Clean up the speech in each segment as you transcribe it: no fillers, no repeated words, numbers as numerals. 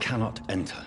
cannot enter.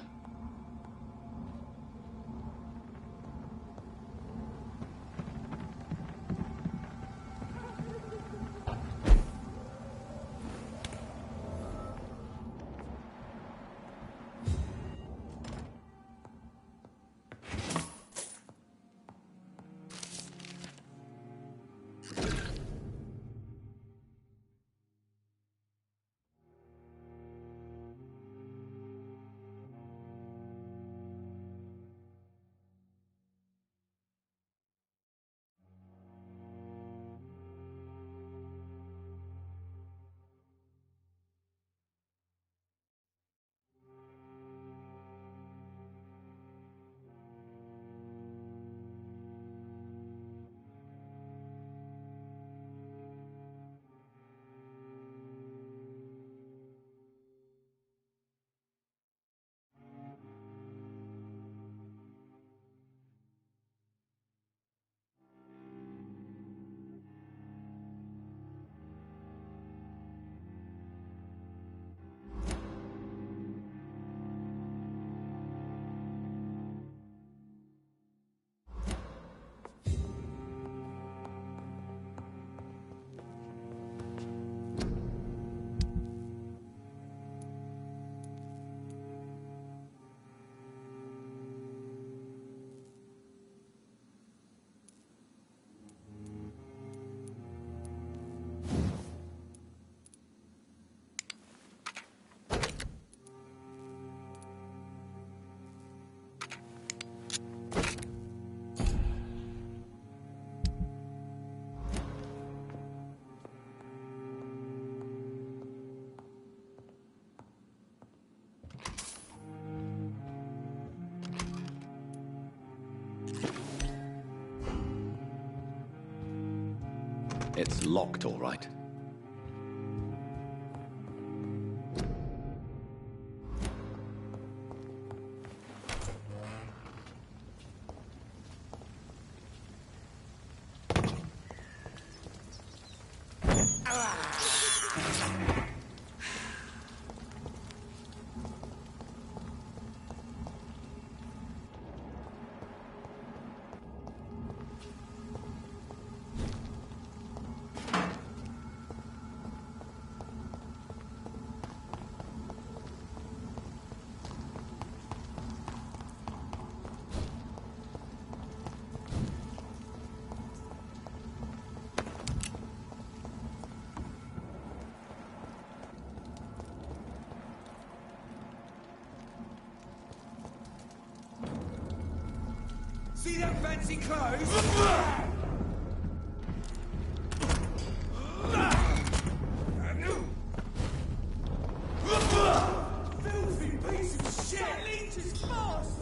It's locked, all right. See that fancy clothes? Filthy piece of shit! Leech is fast!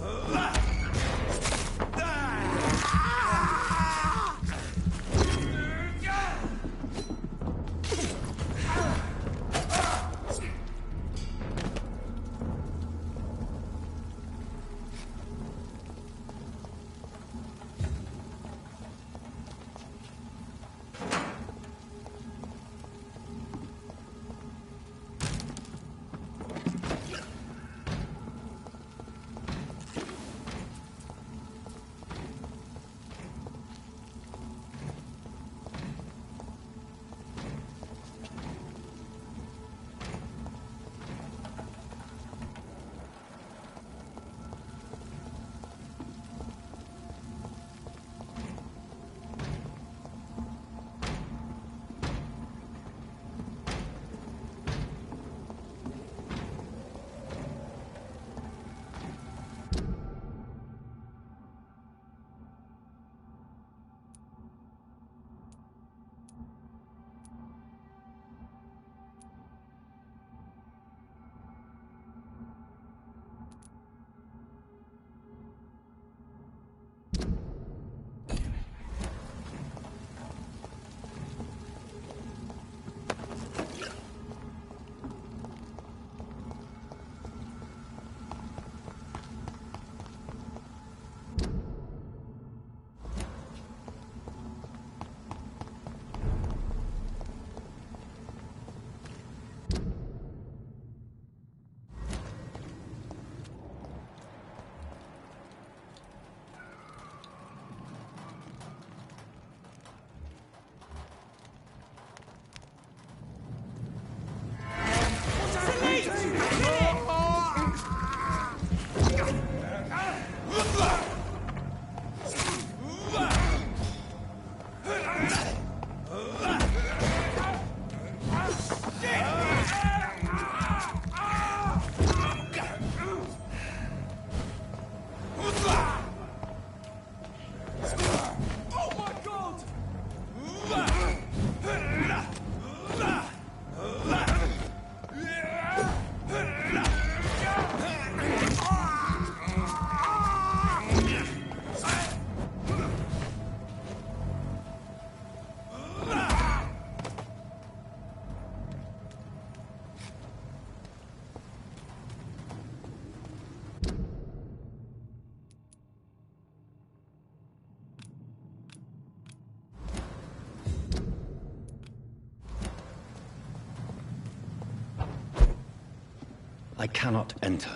I cannot enter.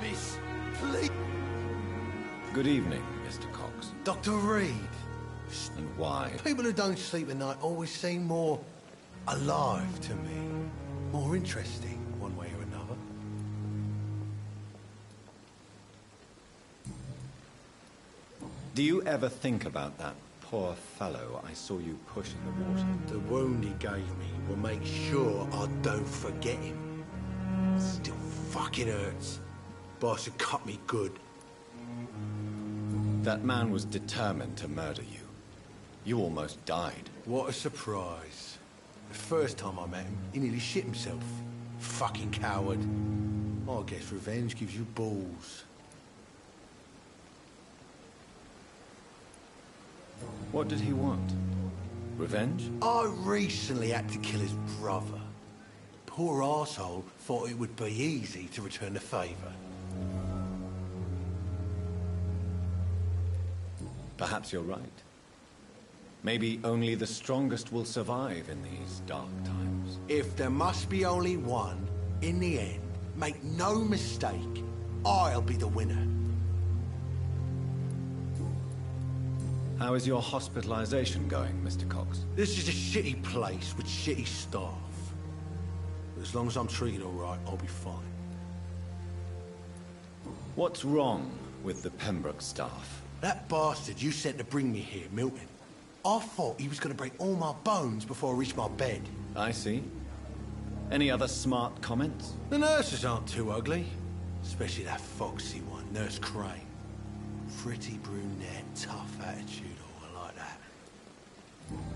Miss, please. Good evening, Mr. Cox. Dr. Reed. And why? People who don't sleep at night always seem more alive to me. More interesting, one way or another. Do you ever think about that poor fellow I saw you push in the water? The wound he gave me will make sure I don't forget him. Still fucking hurts. Boss had cut me good. That man was determined to murder you. You almost died. What a surprise. The first time I met him, he nearly shit himself. Fucking coward. I guess revenge gives you balls. What did he want? Revenge? I recently had to kill his brother. Poor arsehole thought it would be easy to return the favour. Perhaps you're right. Maybe only the strongest will survive in these dark times. If there must be only one, in the end, make no mistake, I'll be the winner. How is your hospitalization going, Mr. Cox? This is a shitty place with shitty staff. But as long as I'm treated all right, I'll be fine. What's wrong with the Pembroke staff? That bastard you sent to bring me here, Milton, I thought he was going to break all my bones before I reached my bed. I see. Any other smart comments? The nurses aren't too ugly. Especially that foxy one, Nurse Crane. Pretty brunette, tough attitude, all I like that.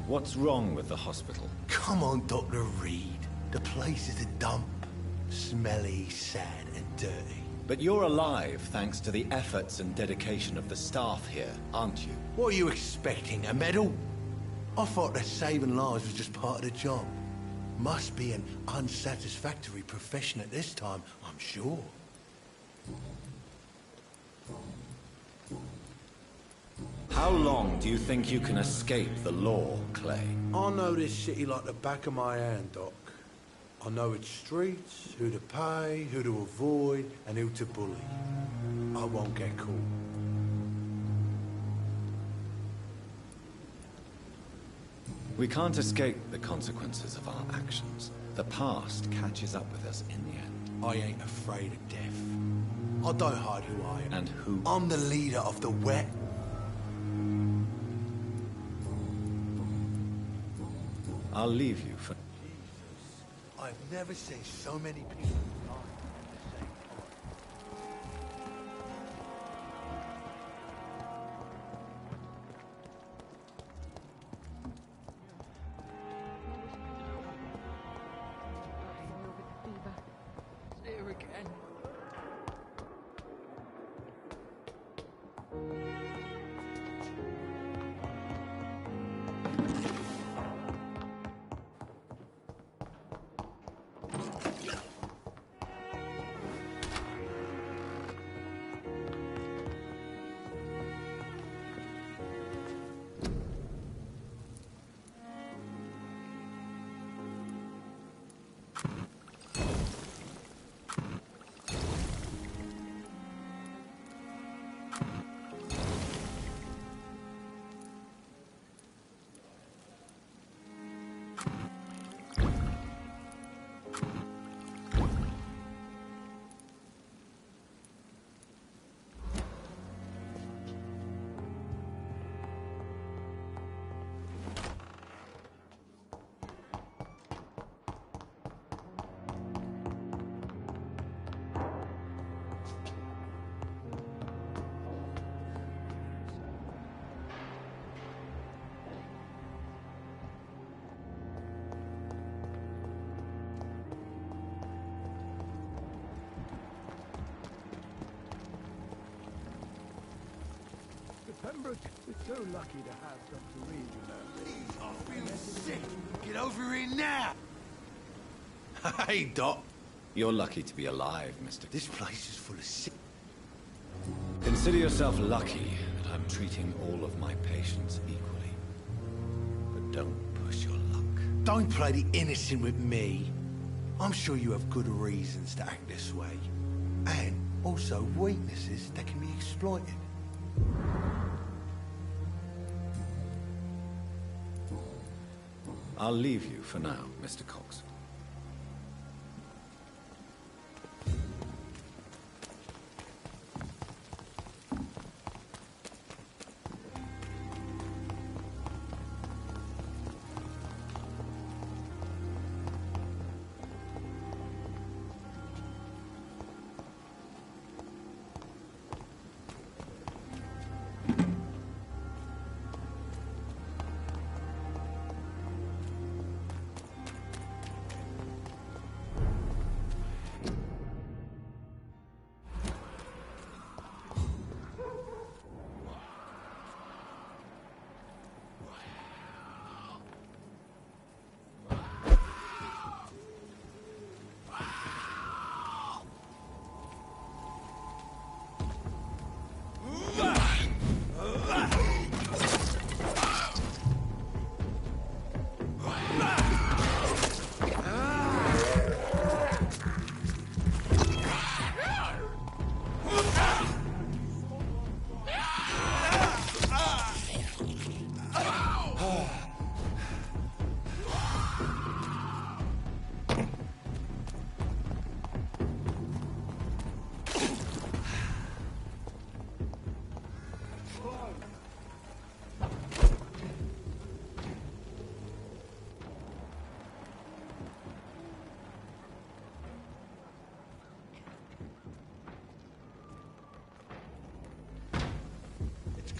What's wrong with the hospital? Come on, Dr. Reed. The place is a dump. Smelly, sad, and dirty. But you're alive thanks to the efforts and dedication of the staff here, aren't you? What are you expecting, a medal? I thought that saving lives was just part of the job. Must be an unsatisfactory profession at this time, I'm sure. How long do you think you can escape the law, Clay? I know this city like the back of my hand, Doc. I know its streets, who to pay, who to avoid, and who to bully. I won't get caught. We can't escape the consequences of our actions. The past catches up with us in the end. I ain't afraid of death. I don't hide who I am. And who? I'm the leader of the wet. I'll leave you for... I've never seen so many people die at the same time. Here again. Pembroke is so lucky to have Dr. Reed, you know. I feel sick. Get over here now. Hey, Doc. You're lucky to be alive, Mr. This place is full of sick. Consider yourself lucky that I'm treating all of my patients equally. But don't push your luck. Don't play the innocent with me. I'm sure you have good reasons to act this way. And also weaknesses that can be exploited. I'll leave you for now, Mr. Cox.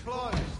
Closed.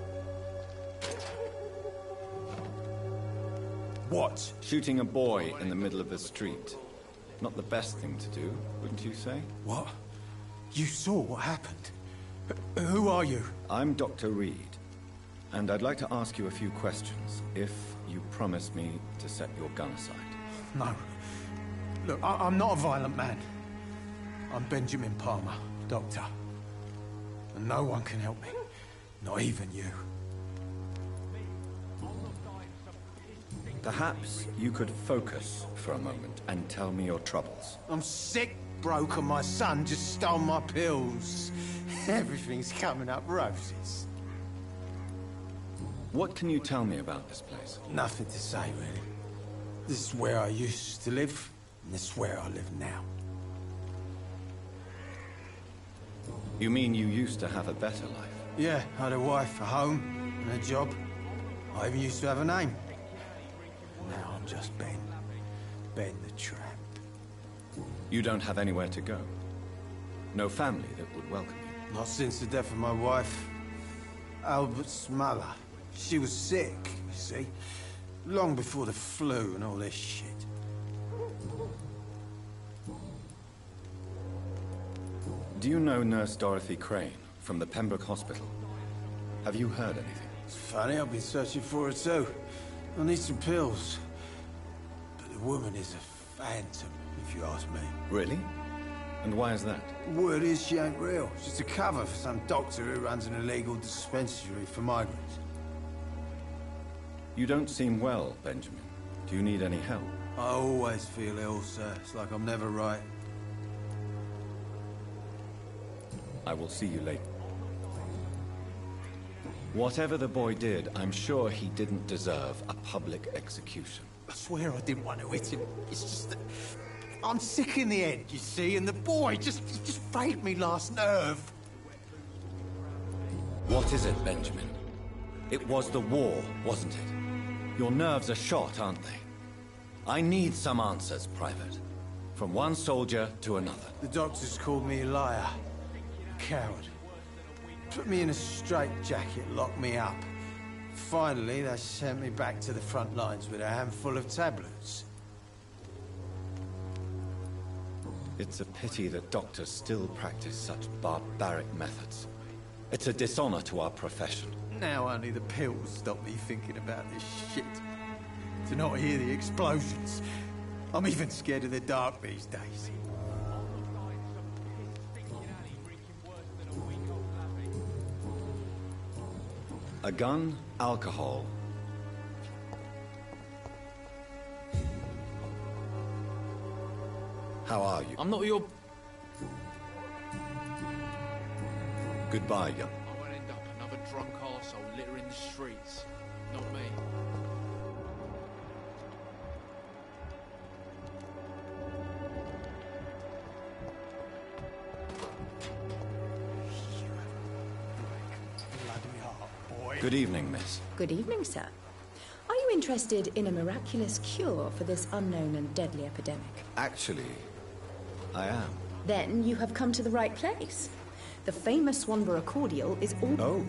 What? Shooting a boy in the middle of the street. Not the best thing to do, wouldn't you say? What? You saw what happened? Who are you? I'm Dr. Reed, and I'd like to ask you a few questions, if you promise me to set your gun aside. No. Look, I'm not a violent man. I'm Benjamin Palmer, doctor. And no one can help me. Not even you. Perhaps you could focus for a moment and tell me your troubles. I'm sick, broke, and my son just stole my pills. Everything's coming up roses. What can you tell me about this place? Nothing to say, really. This is where I used to live, and this is where I live now. You mean you used to have a better life? Yeah, I had a wife, a home, and a job. I even used to have a name. Now I'm just Ben. Ben the Tramp. You don't have anywhere to go? No family that would welcome you? Not since the death of my wife, Albert's mother. She was sick, you see. Long before the flu and all this shit. Do you know Nurse Dorothy Crane from the Pembroke Hospital? Have you heard anything? It's funny, I've been searching for her too. I need some pills. But the woman is a phantom, if you ask me. Really? And why is that? Word is she ain't real. She's a cover for some doctor who runs an illegal dispensary for migrants. You don't seem well, Benjamin. Do you need any help? I always feel ill, sir. It's like I'm never right. I will see you later. Whatever the boy did, I'm sure he didn't deserve a public execution. I swear I didn't want to hit him. It's just that I'm sick in the head, you see, and the boy just frayed me last nerve. What is it, Benjamin? It was the war, wasn't it? Your nerves are shot, aren't they? I need some answers, Private. From one soldier to another. The doctors called me a liar. A coward. Put me in a straitjacket, locked me up. Finally, they sent me back to the front lines with a handful of tablets. It's a pity that doctors still practice such barbaric methods. It's a dishonor to our profession. Now only the pills stop me thinking about this shit. To not hear the explosions. I'm even scared of the dark these days. A gun, alcohol. How are you? I'm not your... Goodbye, young. I won't end up another drunk arsehole littering the streets. Not me. Good evening, miss. Good evening, sir. Are you interested in a miraculous cure for this unknown and deadly epidemic? Actually, I am. Then you have come to the right place. The famous Swanborough cordial is all... Oh,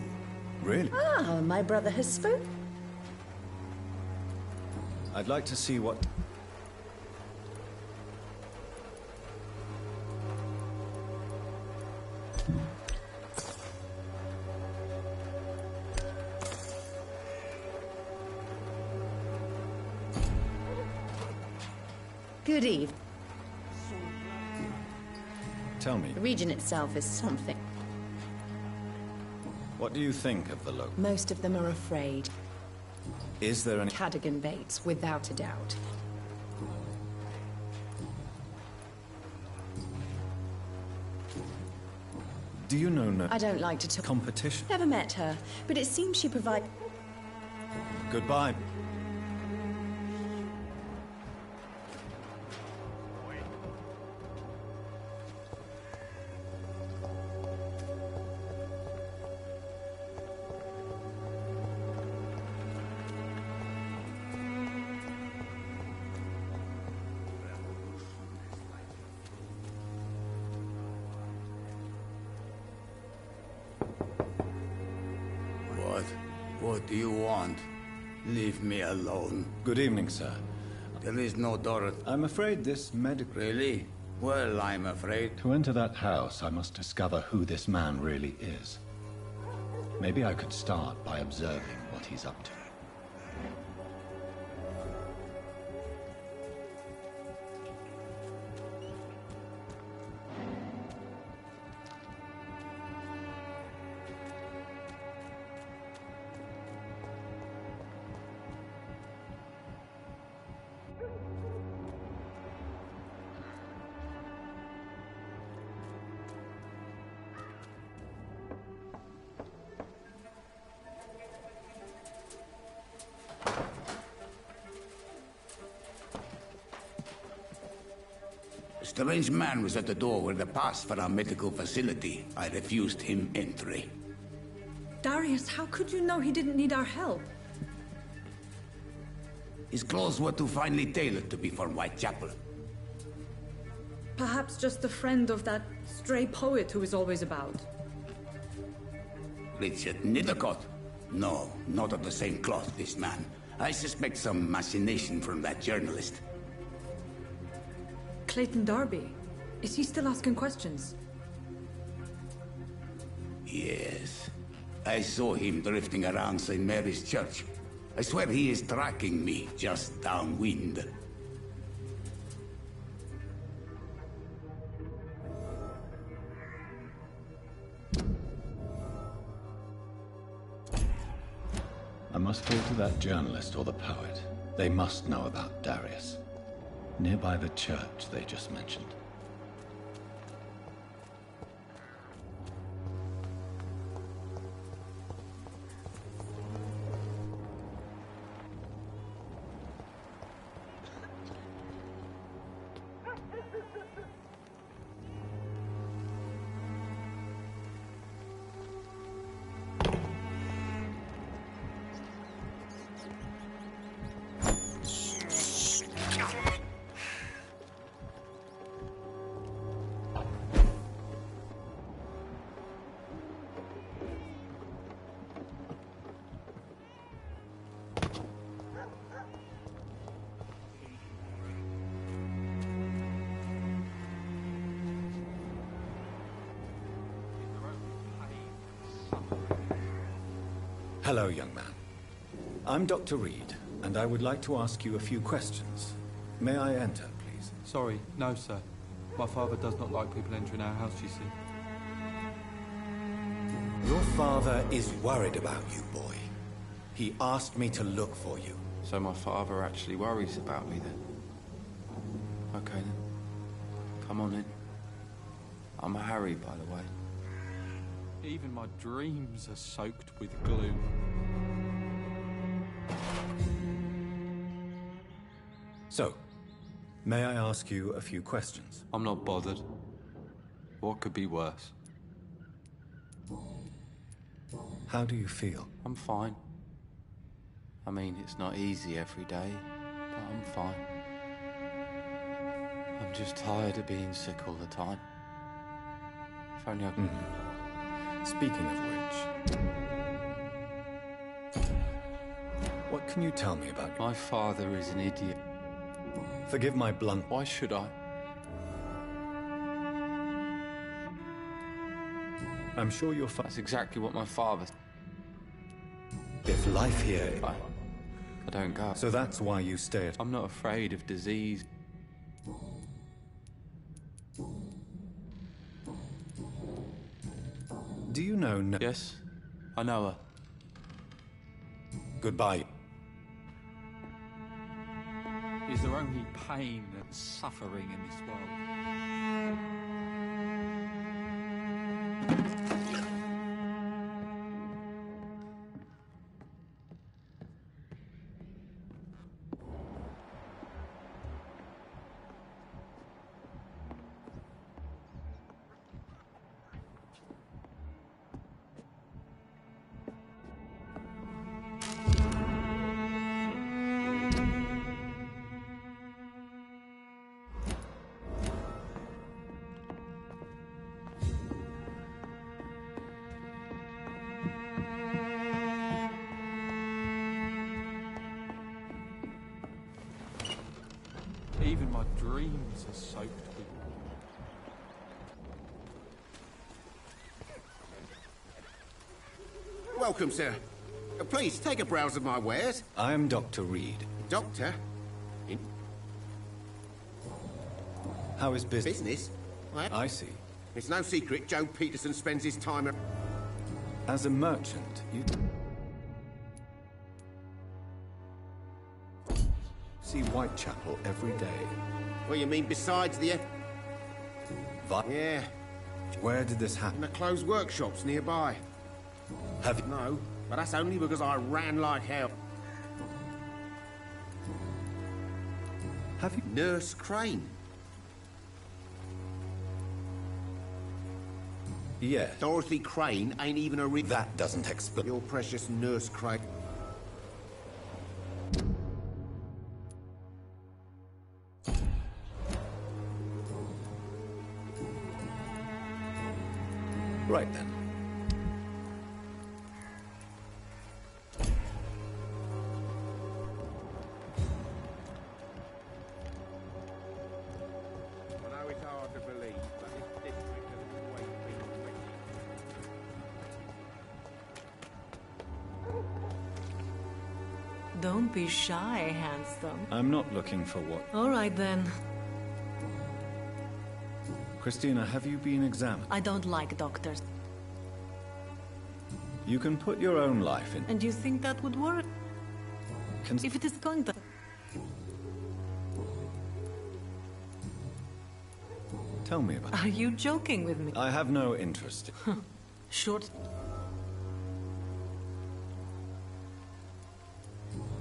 really? Ah, my brother has spoken. I'd like to see what... Good evening. Tell me, The region itself is something. what do you think of the local? Most of them are afraid. Is there any... Cadogan Bates, without a doubt. Do you know no... I don't like to talk... competition? Never met her, but it seems she provides... Goodbye. What do you want? Leave me alone. Good evening, sir. There is no door. I'm afraid this medical... Really? Well, I'm afraid. To enter that house, I must discover who this man really is. Maybe I could start by observing what he's up to. A strange man was at the door with a pass for our medical facility. I refused him entry. Darius, how could you know he didn't need our help? His clothes were too finely tailored to be for Whitechapel. Perhaps just a friend of that stray poet who is always about. Richard Nithercott? No, not of the same cloth, this man. I suspect some machination from that journalist. Clayton Darby. Is he still asking questions? Yes. I saw him drifting around St. Mary's Church. I swear he is tracking me just downwind. I must go to that journalist or the poet. They must know about Darius. Nearby the church they just mentioned. Hello, young man. I'm Dr. Reed, and I would like to ask you a few questions. May I enter, please? Sorry, no, sir. My father does not like people entering our house, you see. Your father is worried about you, boy. He asked me to look for you. So my father actually worries about me, then? Okay, then. Come on in. I'm Harry, by the way. Even my dreams are soaked with glue. So, may I ask you a few questions? I'm not bothered. What could be worse? How do you feel? I'm fine. I mean, it's not easy every day, but I'm fine. I'm just tired of being sick all the time. If only I could... Speaking of which... What can you tell me about... My father is an idiot. Forgive my blunt... Why should I? I'm sure your That's exactly what my father... If life here... I don't go. So that's why you stay at... I'm not afraid of disease. Do you know... Yes, I know her. Goodbye. Is there only pain and suffering in this world? Even my dreams are soaked with... Welcome, sir. Please, take a browse of my wares. I am Dr. Reed. Doctor? How is business? Business? I see. It's no secret Joe Peterson spends his time... As a merchant, you... see Whitechapel every day. What you mean besides the... Yeah. Where did this happen? In the closed workshops nearby. Have you... No, but that's only because I ran like hell. Have you... Nurse Crane. Yeah. Dorothy Crane ain't even a That doesn't explain... Your precious Nurse Crane. Right then. I know it's hard to believe, but this district has always been wicked. Don't be shy, handsome. I'm not looking for what... All right, then. Christina, have you been examined? I don't like doctors. You can put your own life in... And you think that would work? If it is going to... Tell me about Are you joking with me? I have no interest. Short...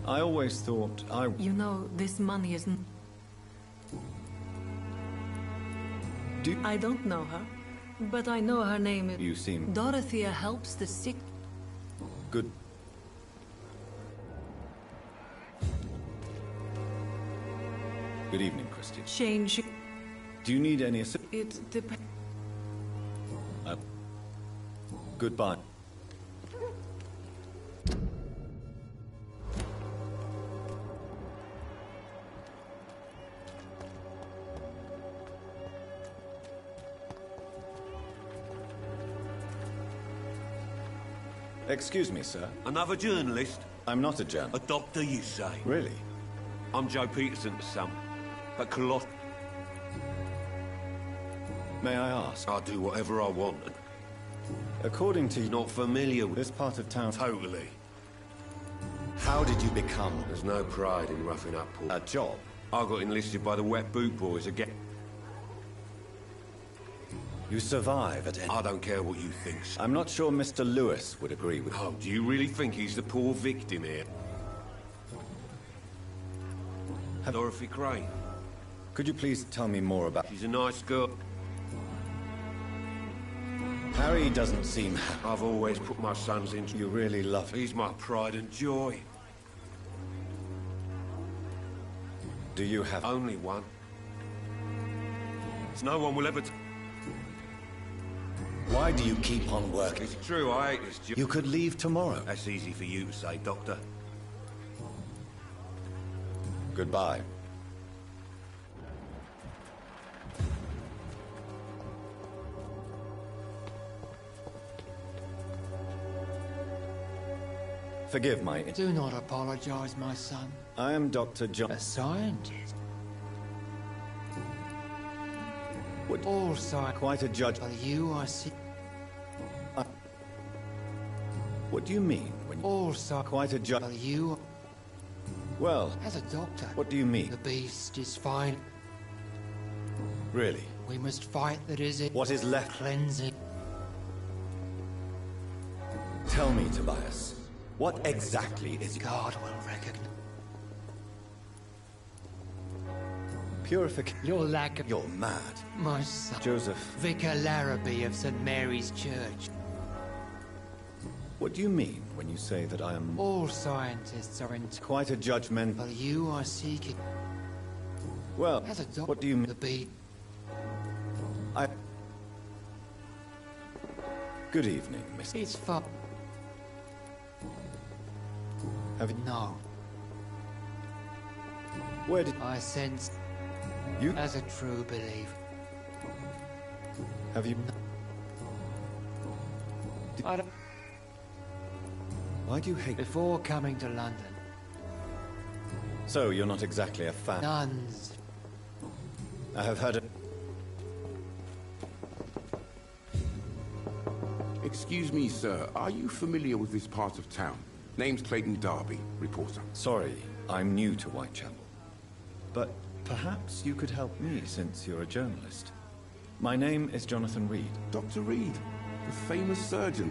I always thought I... You know, this money isn't... I don't know her, but I know her name is... You seem... Dorothea helps the sick... Good. Good evening, Christine. Change... Do you need any assistance? It depends... Goodbye. Excuse me, sir. Another journalist? I'm not a journalist. A doctor, you say? Really? I'm Joe Peterson's son. At Coloss... May I ask? I do whatever I want. According to you... Not familiar with this part of town... Totally. How did you become... There's no pride in roughing up, Paul. A job? I got enlisted by the Wet Boot Boys again. You survive at any... I don't care what you think, sir. I'm not sure Mr. Lewis would agree with... Oh, do you really think he's the poor victim here? Dorothy Crane. Could you please tell me more about... She's a nice girl. Harry doesn't seem... I've always put my sons in... You really love him. He's my pride and joy. Do you have... Only one. No one will ever... Why do you keep on working? It's true, I hate this job. You could leave tomorrow. That's easy for you to say, Doctor. Goodbye. Forgive my... Do not apologize, my son. I am Dr. John... A scientist. Would... All science... Quite a judge... But you are... What do you mean when... All science... Quite a judge... But you... Well... As a doctor... What do you mean? The beast is fine. Really? We must fight that is it. What is left? Cleansing. Tell me, Tobias. What exactly is... God will recognize... Purification... Your lack of... You're mad. My son... Joseph... Vicar Larrabee of St. Mary's Church. What do you mean when you say that I am... All scientists are in... Quite a judgment... But you are seeking... Well, as a doctor... What do you mean? The beast... I... Good evening, Miss... It's fun. Have you... No. Where did... I sense... You... As a true believer. Have you... I don't... Why do you hate... Before coming to London. So, you're not exactly a fan... Nuns. I have heard of... Excuse me, sir. Are you familiar with this part of town? Name's Clayton Darby, reporter. Sorry, I'm new to Whitechapel. But perhaps you could help me, since you're a journalist. My name is Jonathan Reed. Dr. Reed, the famous surgeon.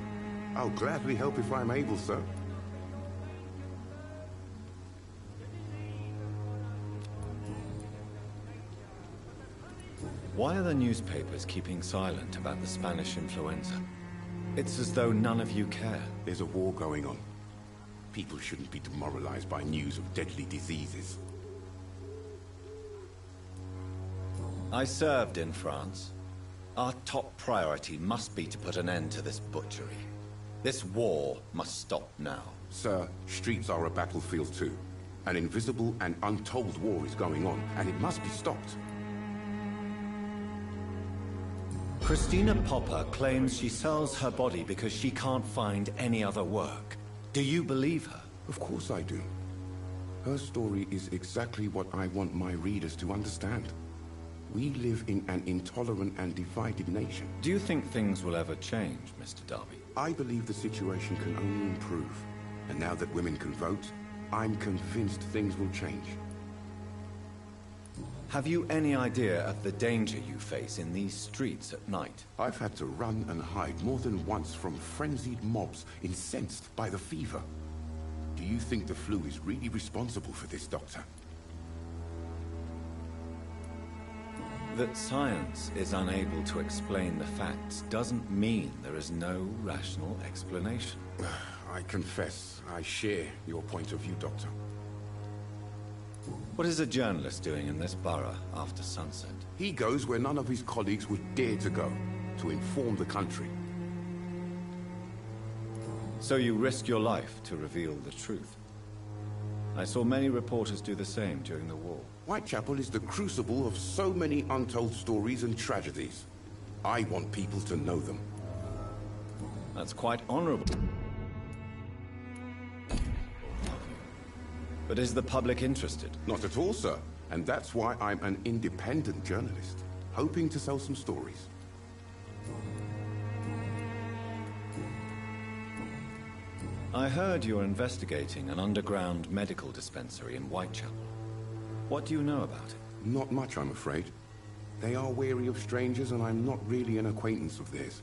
I'll gladly help if I'm able, sir. Why are the newspapers keeping silent about the Spanish influenza? It's as though none of you care. There's a war going on. People shouldn't be demoralized by news of deadly diseases. I served in France. Our top priority must be to put an end to this butchery. This war must stop now. Sir, streets are a battlefield too. An invisible and untold war is going on, and it must be stopped. Christina Popper claims she sells her body because she can't find any other work. Do you believe her? Of course I do. Her story is exactly what I want my readers to understand. We live in an intolerant and divided nation. Do you think things will ever change, Mr. Darby? I believe the situation can only improve. And now that women can vote, I'm convinced things will change. Have you any idea of the danger you face in these streets at night? I've had to run and hide more than once from frenzied mobs incensed by the fever. Do you think the flu is really responsible for this, Doctor? That science is unable to explain the facts doesn't mean there is no rational explanation. I confess, I share your point of view, Doctor. What is a journalist doing in this borough after sunset? He goes where none of his colleagues would dare to go, to inform the country. So you risk your life to reveal the truth. I saw many reporters do the same during the war. Whitechapel is the crucible of so many untold stories and tragedies. I want people to know them. That's quite honorable. But is the public interested? Not at all, sir. And that's why I'm an independent journalist, hoping to sell some stories. I heard you're investigating an underground medical dispensary in Whitechapel. What do you know about it? Not much, I'm afraid. They are wary of strangers, and I'm not really an acquaintance of theirs.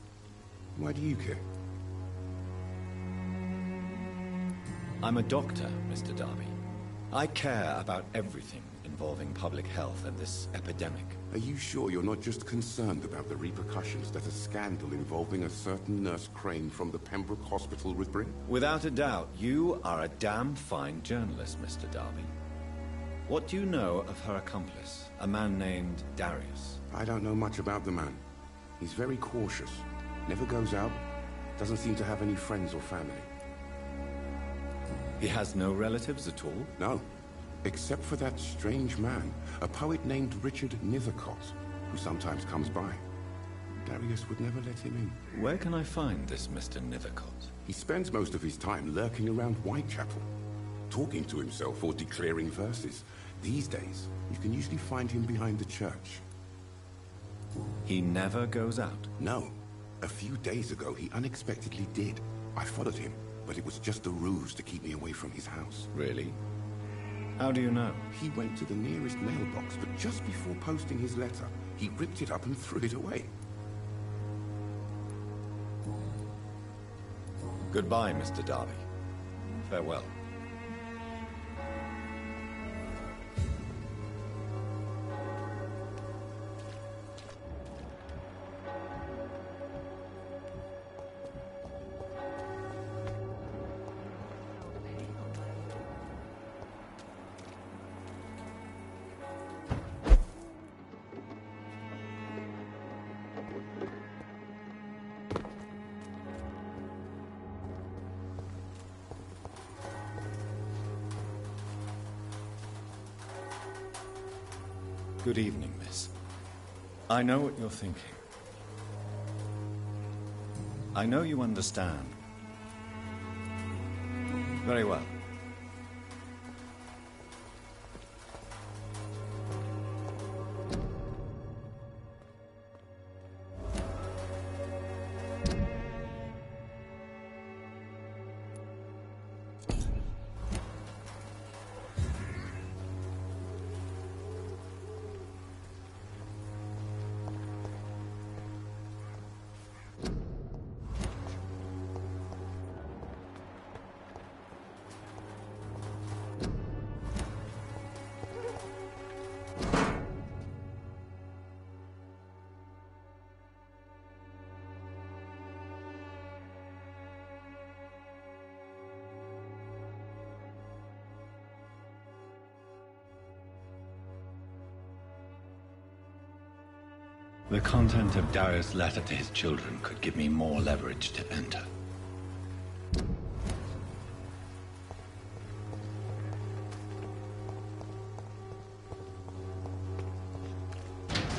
Why do you care? I'm a doctor, Mr. Darby. I care about everything involving public health and this epidemic. Are you sure you're not just concerned about the repercussions that a scandal involving a certain Nurse Crane from the Pembroke Hospital would bring? Without a doubt, you are a damn fine journalist, Mr. Darby. What do you know of her accomplice, a man named Darius? I don't know much about the man. He's very cautious, never goes out, doesn't seem to have any friends or family. He has no relatives at all? No, except for that strange man, a poet named Richard Nethercott, who sometimes comes by. Darius would never let him in. Where can I find this Mr. Nethercott? He spends most of his time lurking around Whitechapel, talking to himself or declaring verses. These days, you can usually find him behind the church. He never goes out? No. A few days ago, he unexpectedly did. I followed him, but it was just a ruse to keep me away from his house. Really? How do you know? He went to the nearest mailbox, but just before posting his letter, he ripped it up and threw it away. Goodbye, Mr. Darby. Farewell. Good evening, miss. I know what you're thinking. I know you understand. Very well. The content of Darius' letter to his children could give me more leverage to enter.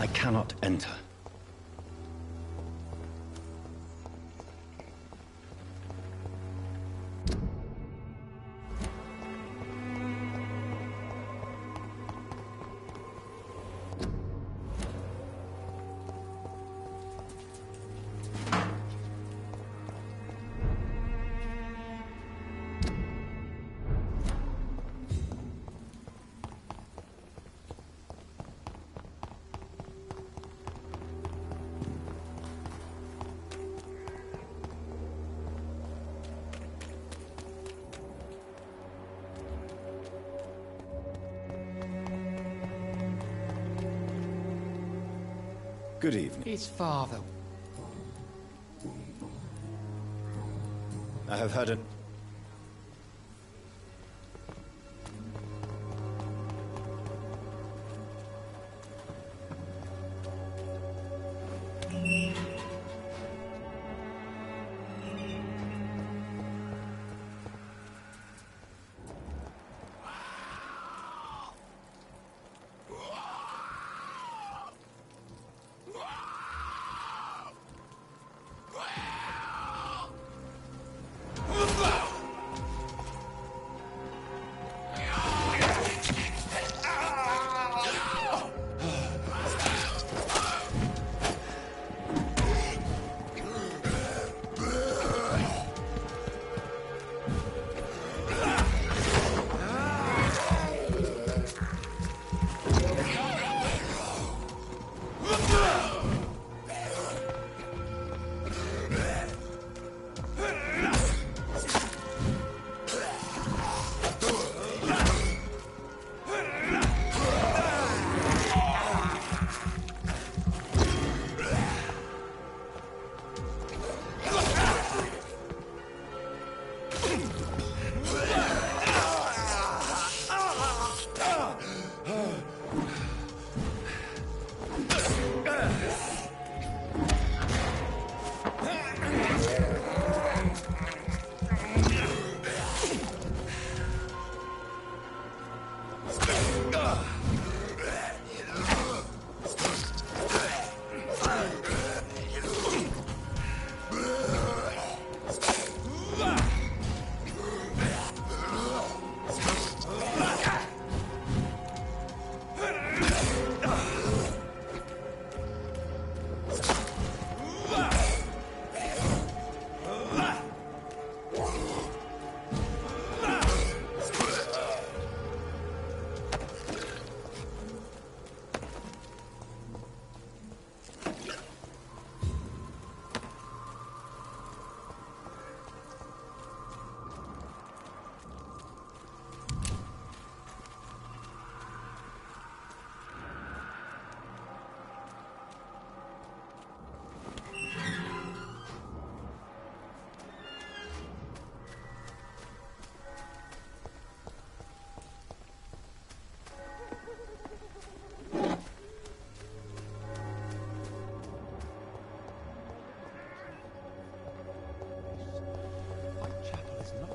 I cannot enter. Good evening. His father. I have heard it.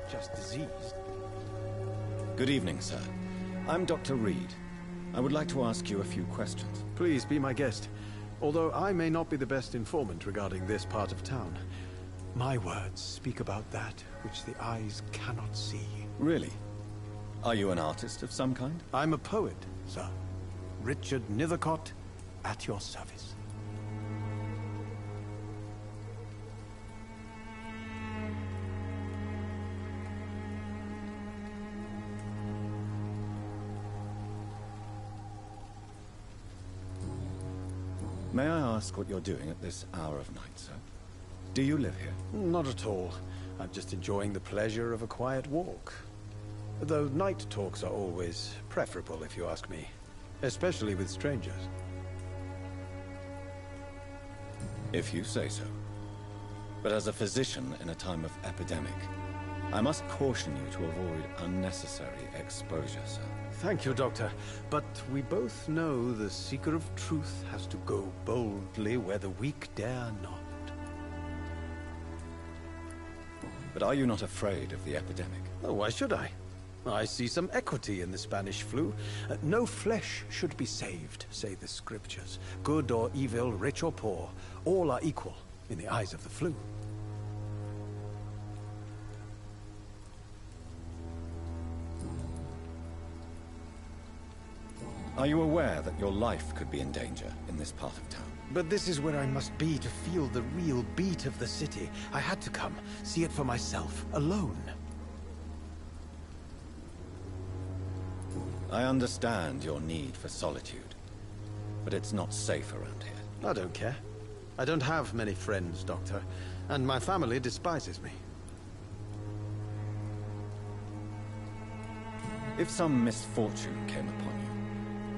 Just disease. Good evening, sir. I'm Dr. Reed. I would like to ask you a few questions. Please be my guest. Although I may not be the best informant regarding this part of town, my words speak about that which the eyes cannot see. Really? Are you an artist of some kind? I'm a poet, sir. Richard Nethercott, at your service. May I ask what you're doing at this hour of night, sir? Do you live here? Not at all. I'm just enjoying the pleasure of a quiet walk. Though night talks are always preferable, if you ask me. Especially with strangers. If you say so. But as a physician in a time of epidemic, I must caution you to avoid unnecessary exposure, sir. Thank you, Doctor. But we both know the seeker of truth has to go boldly where the weak dare not. But are you not afraid of the epidemic? Oh, why should I? I see some equity in the Spanish flu. No flesh should be saved, say the scriptures. Good or evil, rich or poor, all are equal in the eyes of the flu. Are you aware that your life could be in danger in this part of town? But this is where I must be to feel the real beat of the city. I had to come, see it for myself, alone. I understand your need for solitude, but it's not safe around here. I don't care. I don't have many friends, Doctor, and my family despises me. If some misfortune came upon you,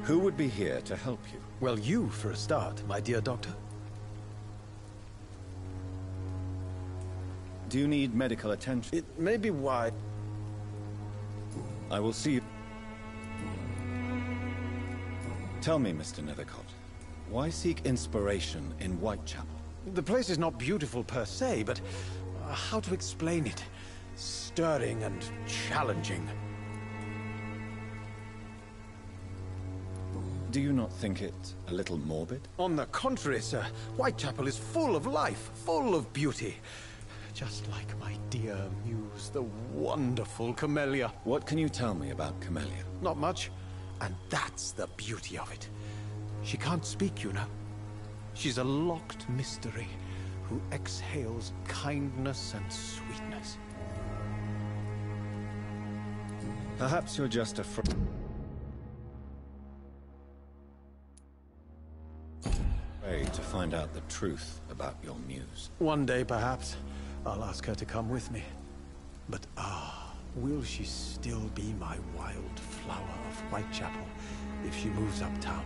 who would be here to help you? Well, you, for a start, my dear Doctor. Do you need medical attention? It may be why... I will see you. Tell me, Mr. Nethercott, why seek inspiration in Whitechapel? The place is not beautiful per se, but how to explain it? Stirring and challenging. Do you not think it a little morbid? On the contrary, sir. Whitechapel is full of life, full of beauty. Just like my dear muse, the wonderful Camellia. What can you tell me about Camellia? Not much. And that's the beauty of it. She can't speak, you know. She's a locked mystery who exhales kindness and sweetness. Perhaps you're just afraid to find out the truth about your muse. One day, perhaps, I'll ask her to come with me. But will she still be my wild flower of Whitechapel if she moves uptown?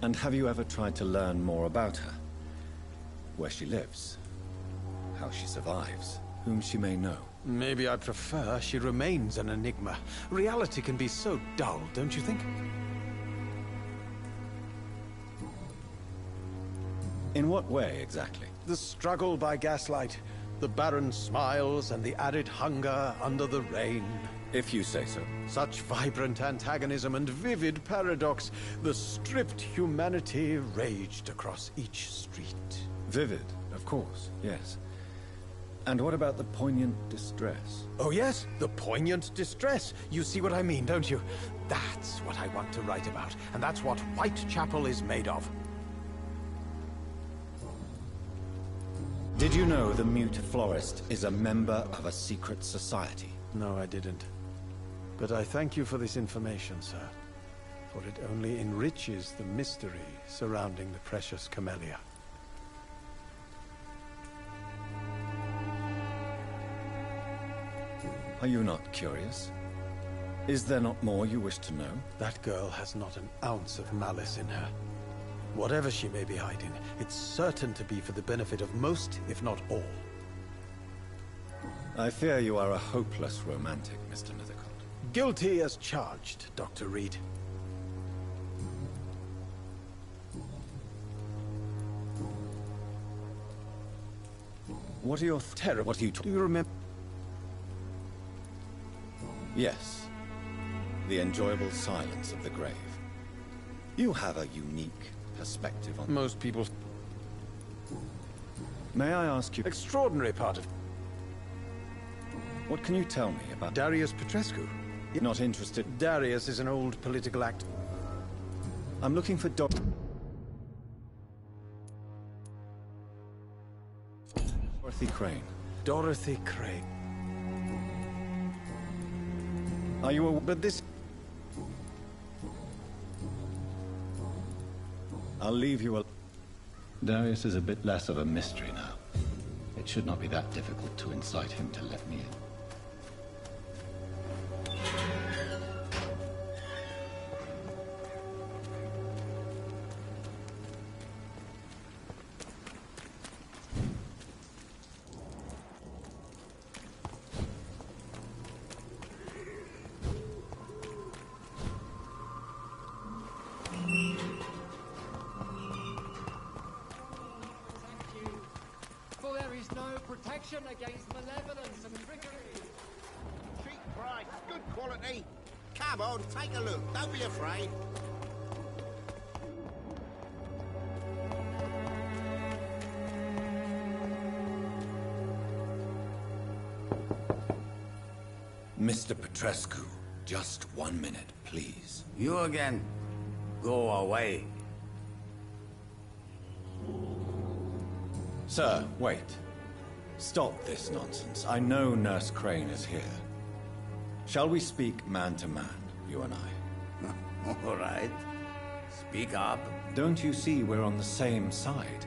And have you ever tried to learn more about her? Where she lives? How she survives? Whom she may know? Maybe I prefer she remains an enigma. Reality can be so dull, don't you think? In what way, exactly? The struggle by gaslight, the barren smiles and the added hunger under the rain. If you say so. Such vibrant antagonism and vivid paradox. The stripped humanity raged across each street. Vivid, of course, yes. And what about the poignant distress? Oh yes, the poignant distress. You see what I mean, don't you? That's what I want to write about, and that's what Whitechapel is made of. Did you know the mute florist is a member of a secret society? No, I didn't. But I thank you for this information, sir. For it only enriches the mystery surrounding the precious Camellia. Are you not curious? Is there not more you wish to know? That girl has not an ounce of malice in her. Whatever she may be hiding, it's certain to be for the benefit of most, if not all. I fear you are a hopeless romantic, Mr. Nethercott. Guilty as charged, Dr. Reed. What are your terror? What are you Do you remember? Yes. the enjoyable silence of the grave. You have a unique perspective on... Most people... May I ask you... Extraordinary part of... What can you tell me about... Darius Petrescu? You're not interested... Darius is an old political act... I'm looking for Dorothy Crane. Dorothy Crane. Are you a... But this... I'll leave you a... Darius is a bit less of a mystery now. It should not be that difficult to incite him to let me in. Against malevolence and trickery. Cheap price, good quality. Come on, take a look. Don't be afraid. Mr. Petrescu, just 1 minute, please. You again. Go away. Sir, wait. Stop this nonsense. I know Nurse Crane is here. Shall we speak man to man, you and I? All right. Speak up. Don't you see we're on the same side?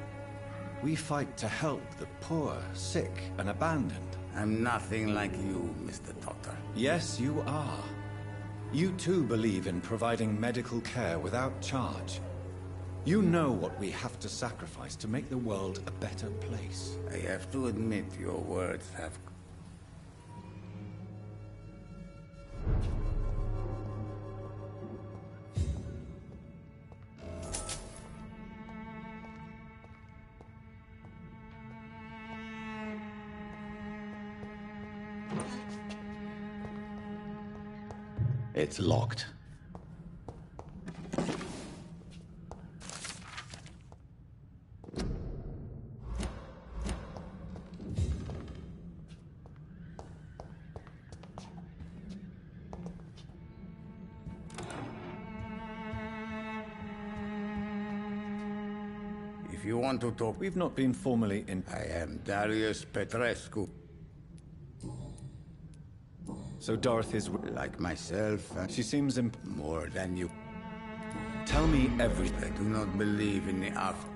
We fight to help the poor, sick, and abandoned. I'm nothing like you, Mr. Doctor. Yes, you are. You too believe in providing medical care without charge. You know what we have to sacrifice to make the world a better place. I have to admit your words have... It's locked. If you want to talk... We've not been formally in... I am Darius Petrescu. So Dorothy's... Like myself... She seems more than you. Tell me everything. I do not believe in the after.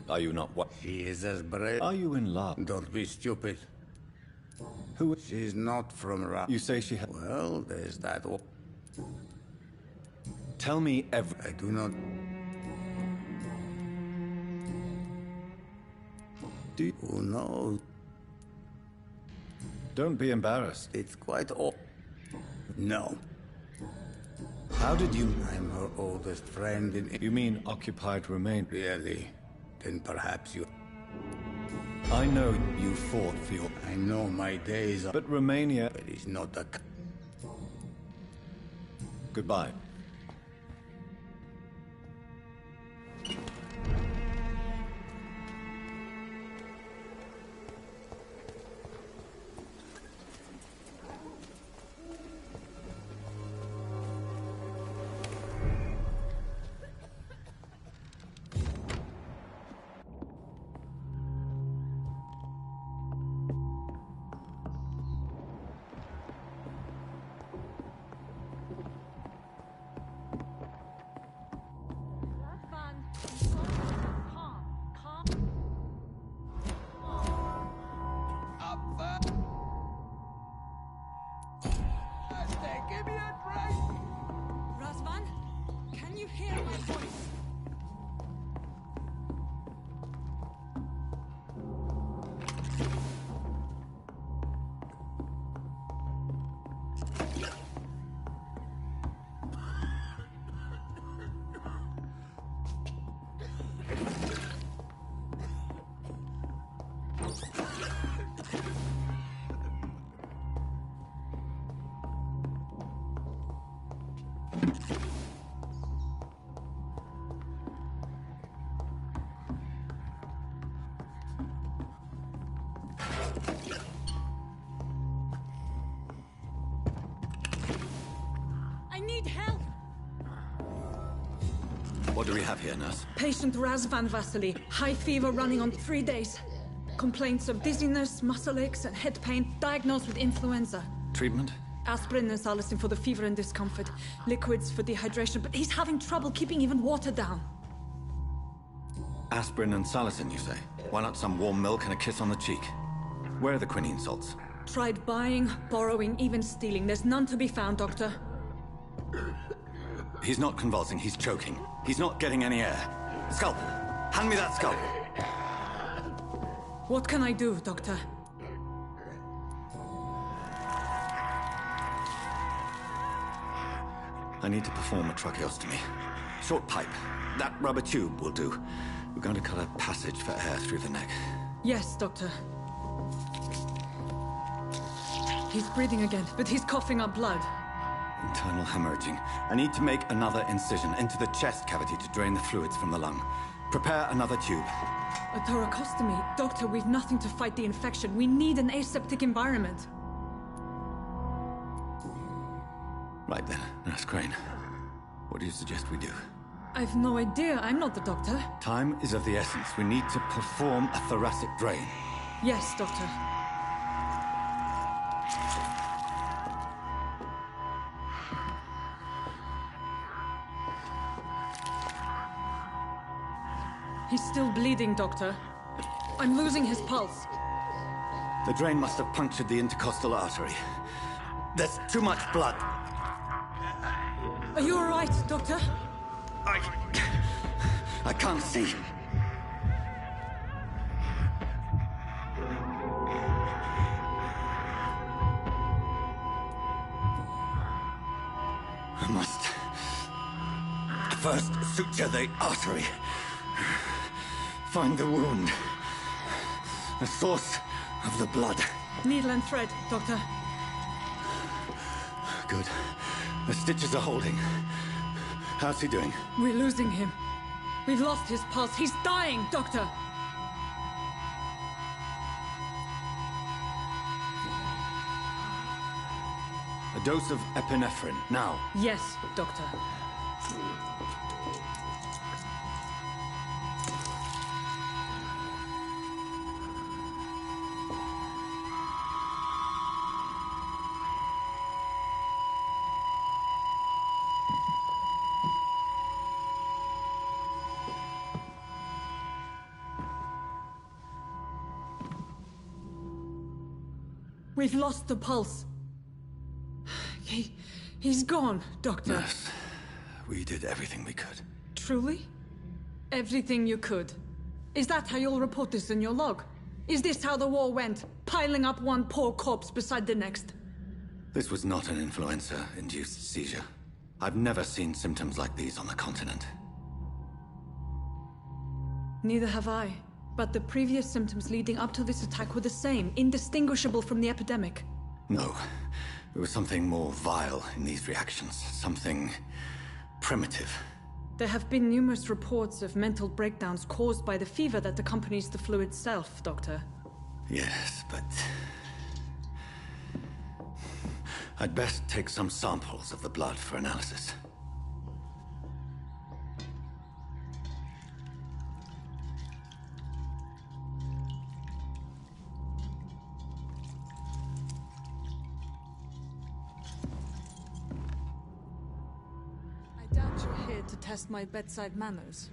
Are you not what? She is as brave... Are you in love? Don't be stupid. Who... She's not from Ra... You say she... Well, there's that... Tell me everything. I do not... Who knows? Don't be embarrassed. It's quite No. How did you... I'm her oldest friend in... You mean occupied Romania? Really? Then perhaps you... I know you fought for your... I know my days are... But Romania... But it's not a... Goodbye. I need help! What do we have here, nurse? Patient Razvan Vasily. High fever running on 3 days. Complaints of dizziness, muscle aches, and head pain. Diagnosed with influenza. Treatment? Aspirin and salicin for the fever and discomfort. Liquids for dehydration, but he's having trouble keeping even water down. Aspirin and salicin, you say? Why not some warm milk and a kiss on the cheek? Where are the quinine salts? Tried buying, borrowing, even stealing. There's none to be found, Doctor. He's not convulsing, he's choking. He's not getting any air. Scalpel! Hand me that scalpel! What can I do, Doctor? I need to perform a tracheostomy. Short pipe. That rubber tube will do. We're going to cut a passage for air through the neck. Yes, Doctor. He's breathing again, but he's coughing up blood. Internal hemorrhaging. I need to make another incision into the chest cavity to drain the fluids from the lung. Prepare another tube. A thoracostomy? Doctor, we've nothing to fight the infection. We need an aseptic environment. Right then, Nurse Crane. What do you suggest we do? I've no idea. I'm not the doctor. Time is of the essence. We need to perform a thoracic drain. Yes, Doctor. He's still bleeding, Doctor. I'm losing his pulse. The drain must have punctured the intercostal artery. There's too much blood. Are you all right, Doctor? I can't see. I must first suture the artery. Find the wound. The source of the blood. Needle and thread, Doctor. Good. The stitches are holding. How's he doing? We're losing him. We've lost his pulse. He's dying, Doctor! A dose of epinephrine, now. Yes, Doctor. We've lost the pulse. He's gone, Doctor. Nurse, we did everything we could. Truly? Everything you could? Is that how you'll report this in your log? Is this how the war went? Piling up one poor corpse beside the next? This was not an influenza-induced seizure. I've never seen symptoms like these on the continent. Neither have I. But the previous symptoms leading up to this attack were the same, indistinguishable from the epidemic. No. There was something more vile in these reactions. Something primitive. There have been numerous reports of mental breakdowns caused by the fever that accompanies the flu itself, Doctor. Yes, but... I'd best take some samples of the blood for analysis. I doubt you're here to test my bedside manners.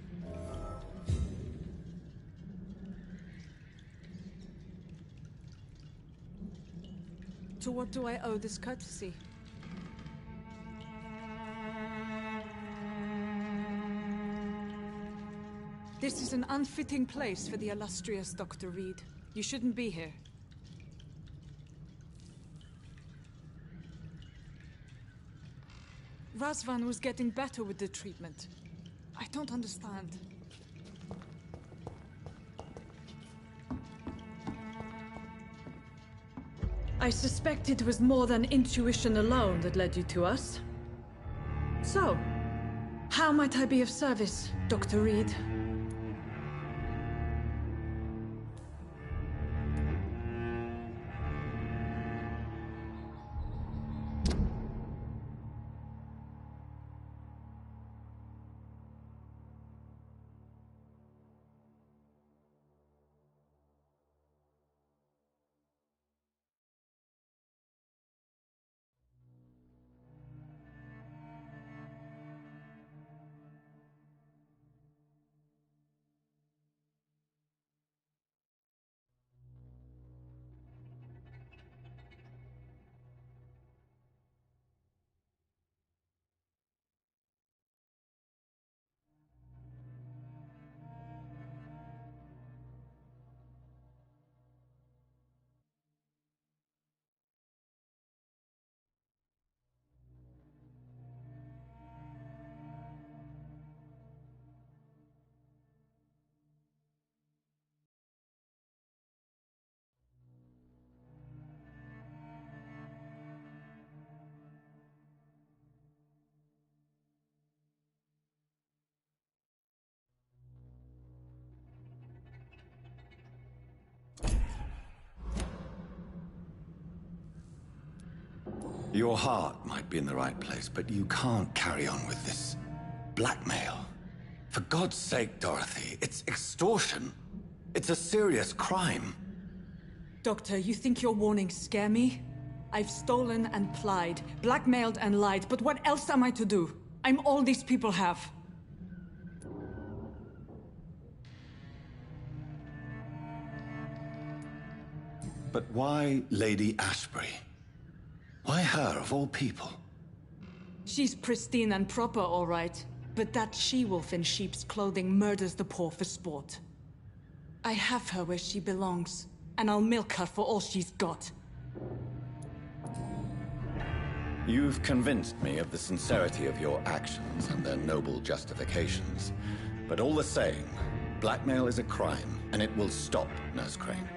To what do I owe this courtesy? This is an unfitting place for the illustrious Dr. Reed. You shouldn't be here. Razvan was getting better with the treatment. I don't understand. I suspect it was more than intuition alone that led you to us. So, how might I be of service, Dr. Reed? Your heart might be in the right place, but you can't carry on with this blackmail. For God's sake, Dorothy, it's extortion. It's a serious crime. Doctor, you think your warnings scare me? I've stolen and plied, blackmailed and lied, but what else am I to do? I'm all these people have. But why Lady Ashbury? Why her, of all people? She's pristine and proper, all right. But that she-wolf in sheep's clothing murders the poor for sport. I have her where she belongs, and I'll milk her for all she's got. You've convinced me of the sincerity of your actions and their noble justifications. But all the same, blackmail is a crime, and it will stop, Nurse Crane.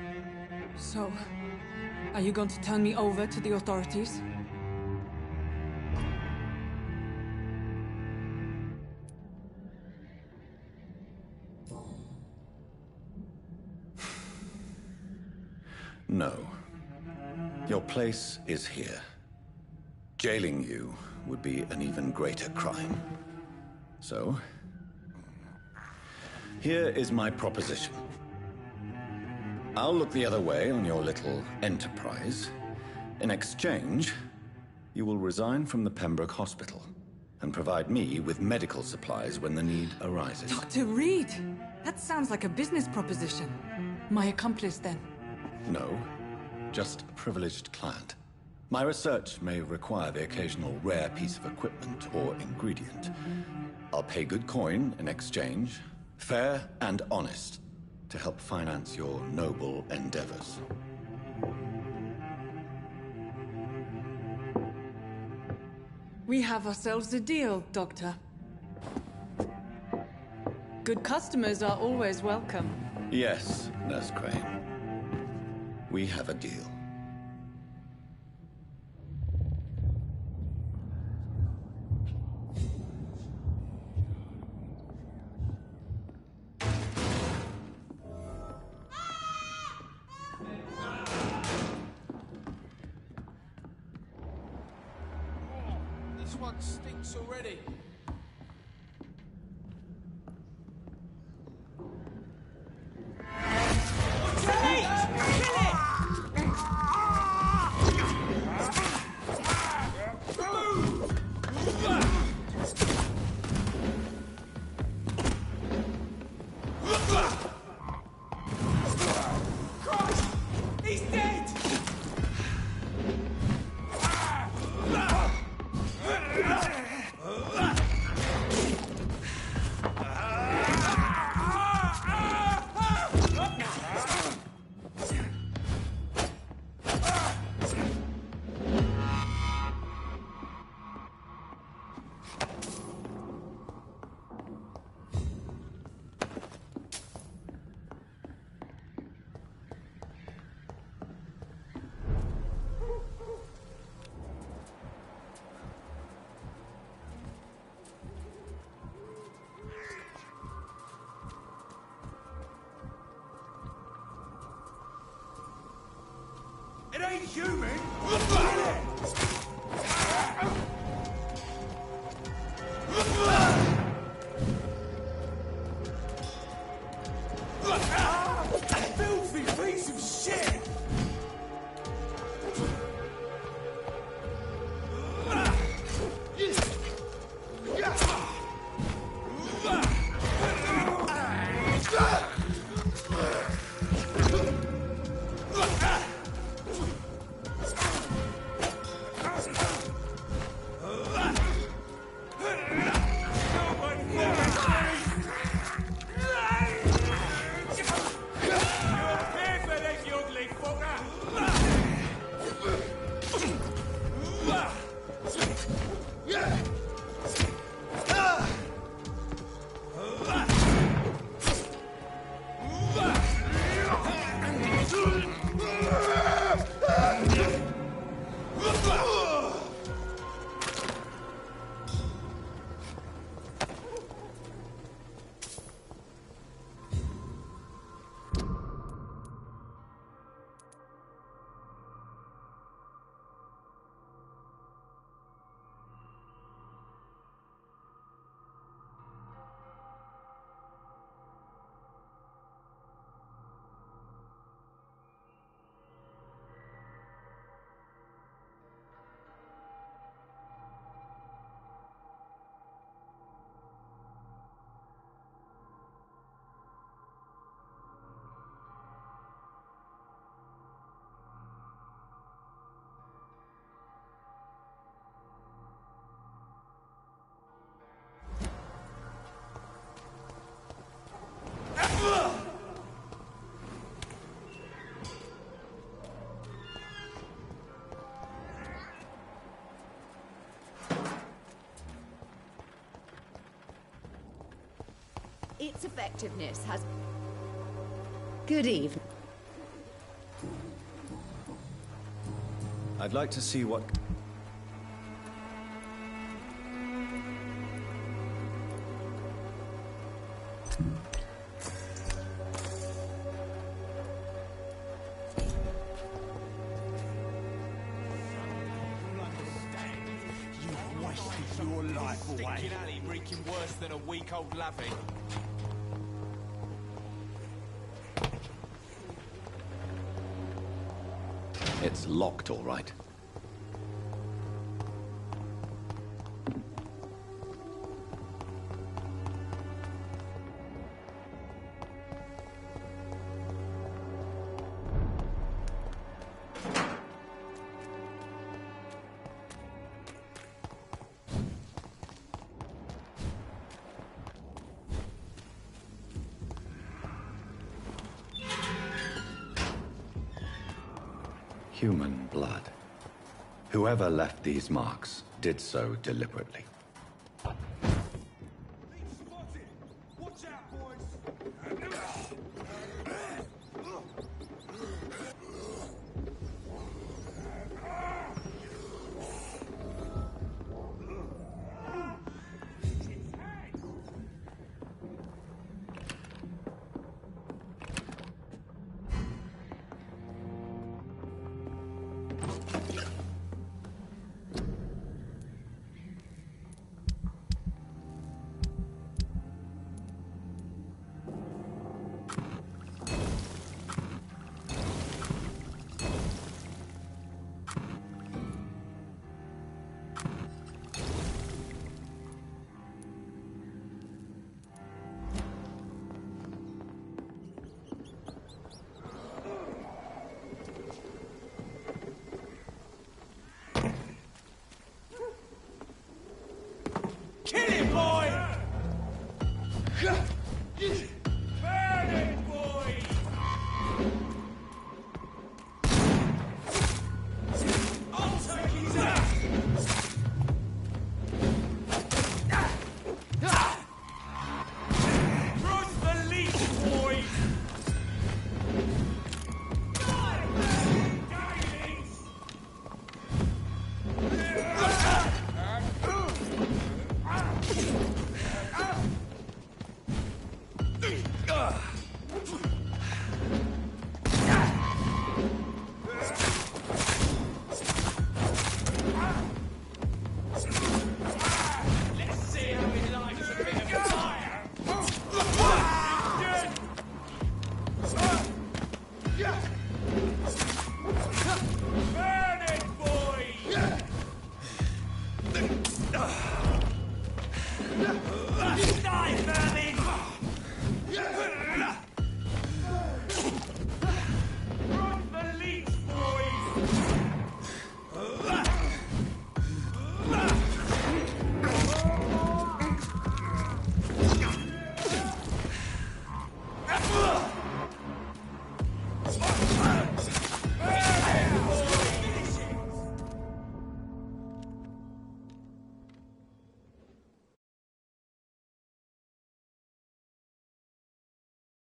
So, are you going to turn me over to the authorities? No. Your place is here. Jailing you would be an even greater crime. So, here is my proposition. I'll look the other way on your little enterprise. In exchange, you will resign from the Pembroke Hospital and provide me with medical supplies when the need arises. Dr. Reed! That sounds like a business proposition. My accomplice, then? No, just a privileged client. My research may require the occasional rare piece of equipment or ingredient. I'll pay good coin in exchange, fair and honest, to help finance your noble endeavors. We have ourselves a deal, Doctor. Good customers are always welcome. Yes, Nurse Crane. We have a deal. This one stinks already. He's dead! It ain't human! Filthy piece of shit! Its effectiveness has... Good evening. I'd like to see what... You've wasted your life away. Stinking alley reeking worse than a week-old lavvy. It's locked, all right. Human blood. Whoever left these marks did so deliberately. Watch out, boys! Kill him, boy!